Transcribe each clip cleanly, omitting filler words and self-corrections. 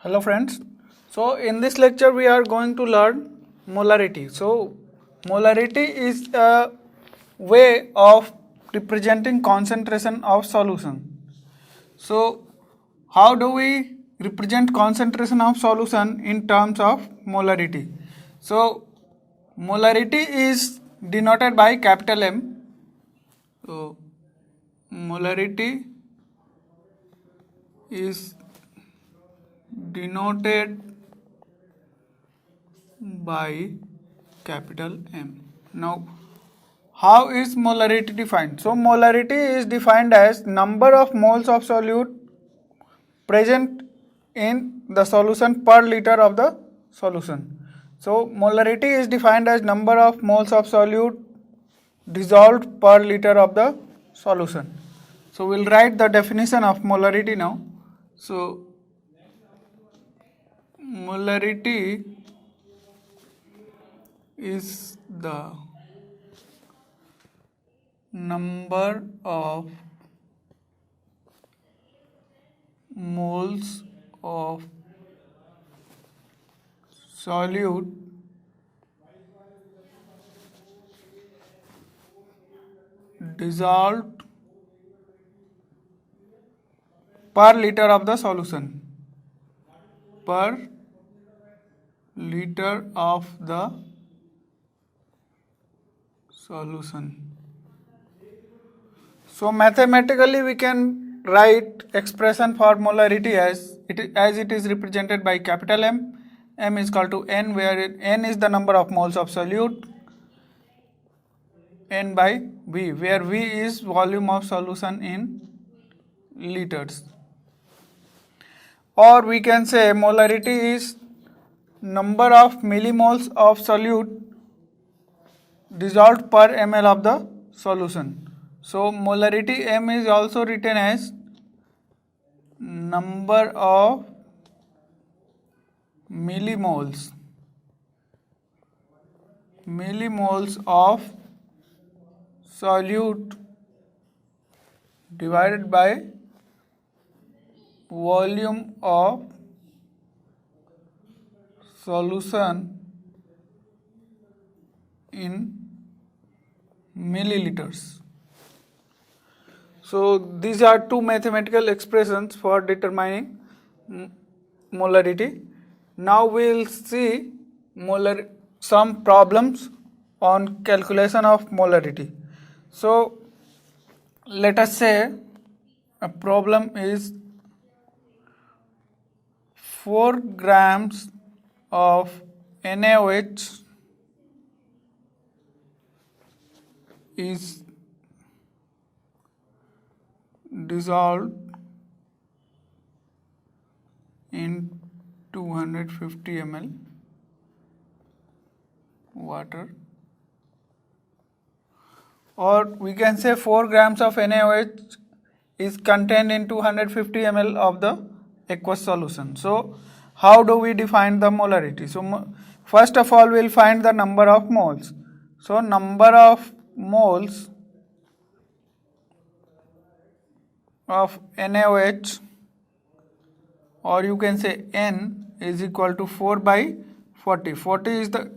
Hello friends. So in this lecture we are going to learn molarity. So molarity is a way of representing concentration of solution. So how do we represent concentration of solution in terms of molarity? So molarity is denoted by capital M. So molarity is denoted by capital M. Now, how is molarity defined? So, molarity is defined as number of moles of solute present in the solution per liter of the solution. So, molarity is defined as number of moles of solute dissolved per liter of the solution. So, we'll write the definition of molarity now. So, molarity is the number of moles of solute dissolved per liter of the solution, per liter of the solution. So mathematically we can write expression for molarity as it is represented by capital M. M is equal to N, where N is the number of moles of solute, N by V, where V is volume of solution in liters. Or we can say molarity is number of millimoles of solute dissolved per ml of the solution. So molarity M is also written as number of millimoles of solute divided by volume of solution in milliliters. So these are two mathematical expressions for determining molarity. Now we will see some problems on calculation of molarity. So let us say a problem is 4 grams of NaOH is dissolved in 250 ml water, or we can say 4 grams of NaOH is contained in 250 ml of the aqueous solution. So how do we define the molarity? So first of all we will find the number of moles. So number of moles of NaOH, or you can say N, is equal to 4 by 40. 40 is the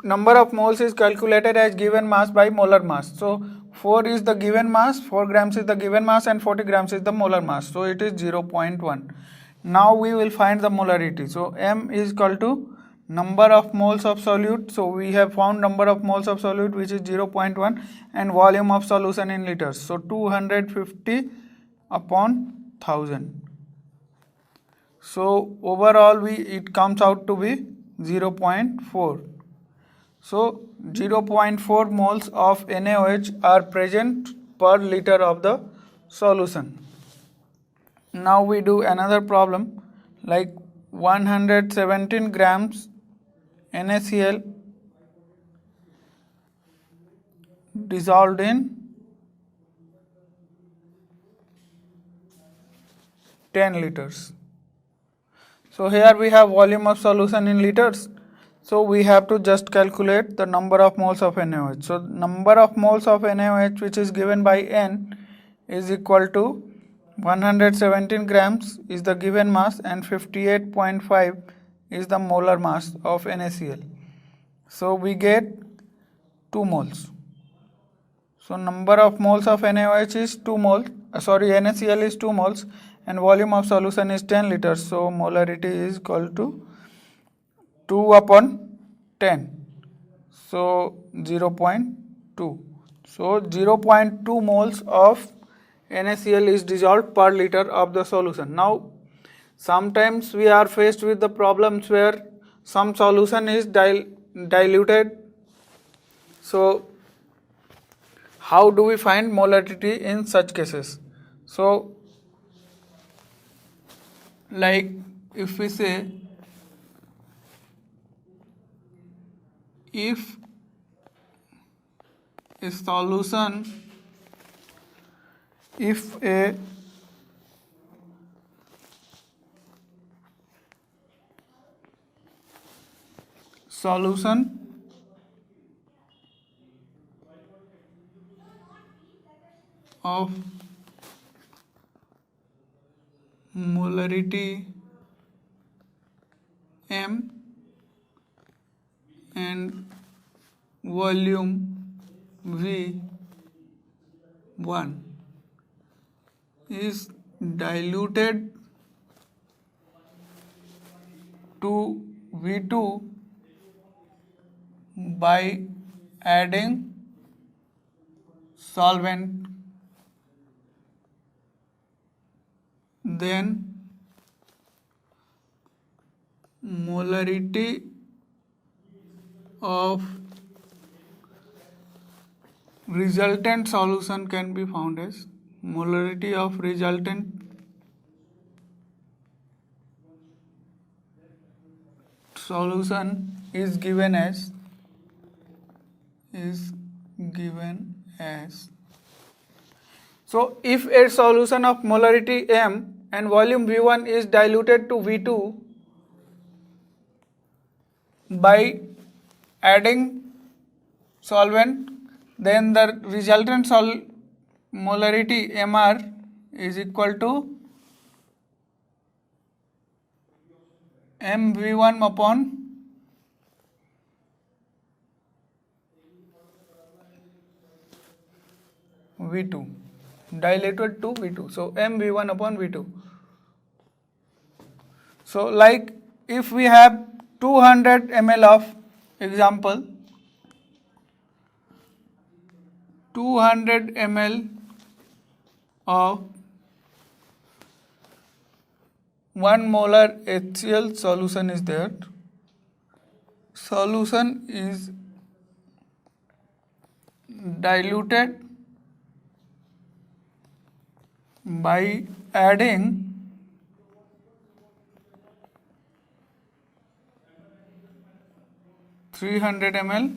number of moles is calculated as given mass by molar mass. So 4 is the given mass, 4 grams is the given mass, and 40 grams is the molar mass. So it is 0.1. Now we will find the molarity. So M is equal to number of moles of solute. So we have found number of moles of solute, which is 0.1, and volume of solution in liters. So 250 upon 1000. So overall it comes out to be 0.4. So 0.4 moles of NaOH are present per liter of the solution. Now we do another problem, like 117 grams NaCl dissolved in 10 liters. So here we have volume of solution in liters. So we have to just calculate the number of moles of NaOH. So number of moles of NaOH, which is given by N, is equal to 117 grams is the given mass and 58.5 is the molar mass of NaCl. So we get 2 moles. So number of moles of NaOH is 2 moles, NaCl is 2 moles and volume of solution is 10 liters. So molarity is equal to 2 upon 10. So 0.2. So 0.2 moles of NaCl is dissolved per liter of the solution. Now sometimes we are faced with the problems where some solution is diluted. So how do we find molarity in such cases? So like if we say if a solution of molarity M and volume V1 is diluted to V2 by adding solvent, then molarity of resultant solution can be found as molarity of resultant solution is given as so if a solution of molarity M and volume V1 is diluted to V2 by adding solvent, then the resultant molarity Mr is equal to MV1 upon V2, diluted to V2. So MV1 upon V2. So like if we have 200 ml of example, 200 ml of 1 molar HCl solution is there. Solution is diluted by adding (300 ml)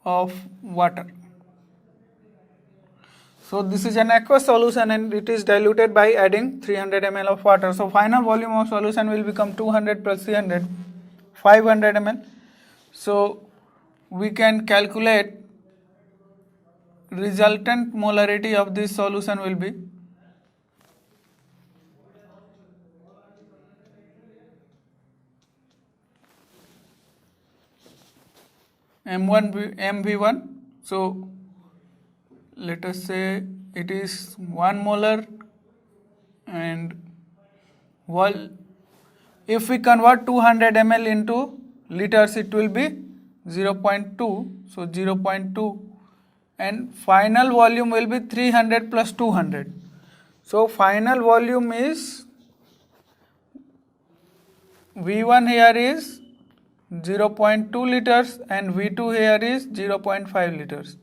of water. So this is an aqueous solution and it is diluted by adding 300 ml of water. So final volume of solution will become 200 plus 300, 500 ml. So we can calculate resultant molarity of this solution will be MV1. So let us say it is 1 molar and if we convert 200 ml into liters it will be 0.2. So 0.2 and final volume will be 300 plus 200. So final volume is V1 here is 0.2 liters and V2 here is 0.5 liters.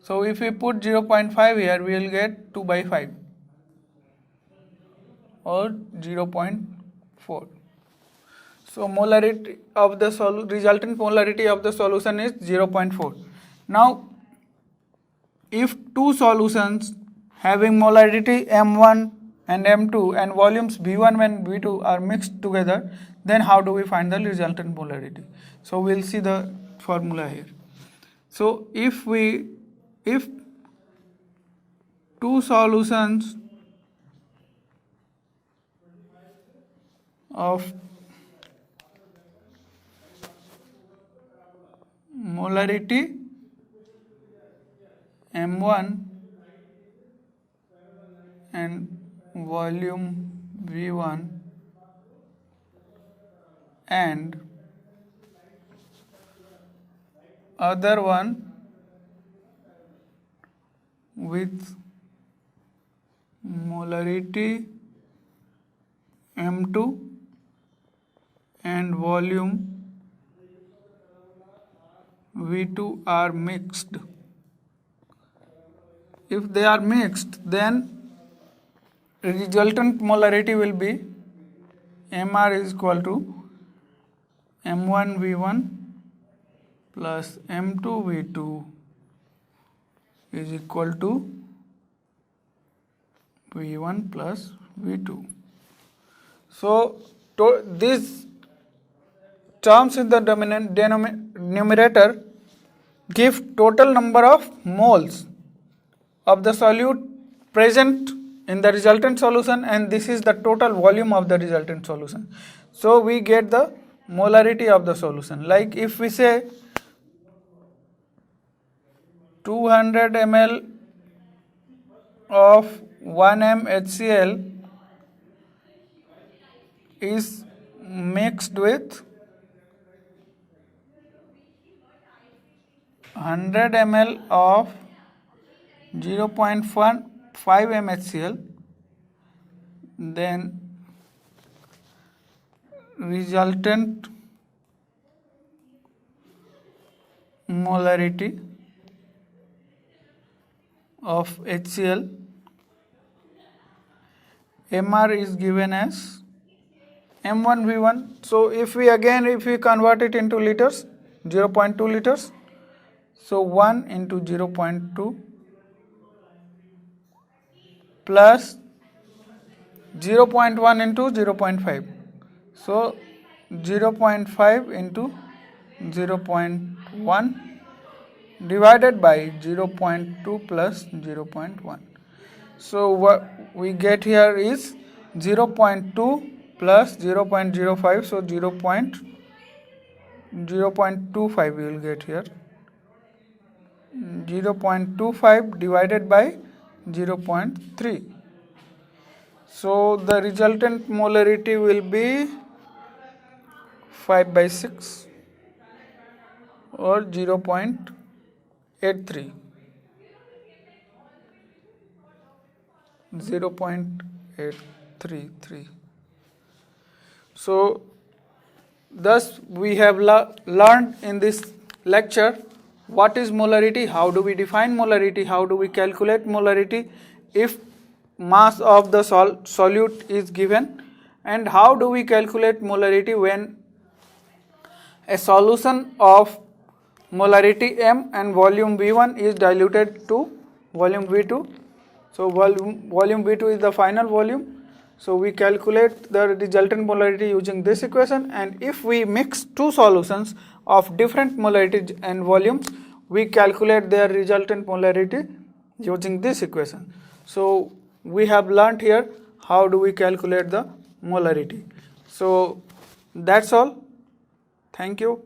So if we put 0.5 here, we will get 2 by 5 or 0.4. So molarity of the resultant molarity of the solution is 0.4. Now if two solutions having molarity M1 and M2 and volumes V1 and V2 are mixed together, then how do we find the resultant molarity? So we'll see the formula here. So if two solutions of molarity M1 and volume V1 and other one with molarity M2 and volume V2 are mixed. If they are mixed, then resultant molarity will be MR is equal to M1 V1 plus M2 V2 is equal to V1 plus V2. So these terms in the numerator give total number of moles of the solute present in the resultant solution, and this is the total volume of the resultant solution. So we get the molarity of the solution. Like if we say 200 ml of 1m HCl is mixed with 100 ml of 0.5 mHCl, then resultant molarity of HCl MR is given as M1 V1. So if we convert it into liters, 0.2 liters, so 1 into 0.2 plus 0.1 into 0.5, so 0.5 into 0.1 divided by 0.2 plus 0.1. So what we get here is 0.2 plus 0.05, so 0.25 we will get here. 0.25 divided by 0.3. So the resultant molarity will be 5 by 6 or 0.83. 0.833. So thus we have learned in this lecture what is molarity, how do we define molarity, how do we calculate molarity if mass of the solute is given, and how do we calculate molarity when a solution of molarity M and volume V1 is diluted to volume V2. So volume V2 is the final volume. So we calculate the resultant molarity using this equation, and if we mix two solutions of different molarity and volumes, we calculate their resultant molarity using this equation. So we have learnt here how do we calculate the molarity. So that's all. Thank you.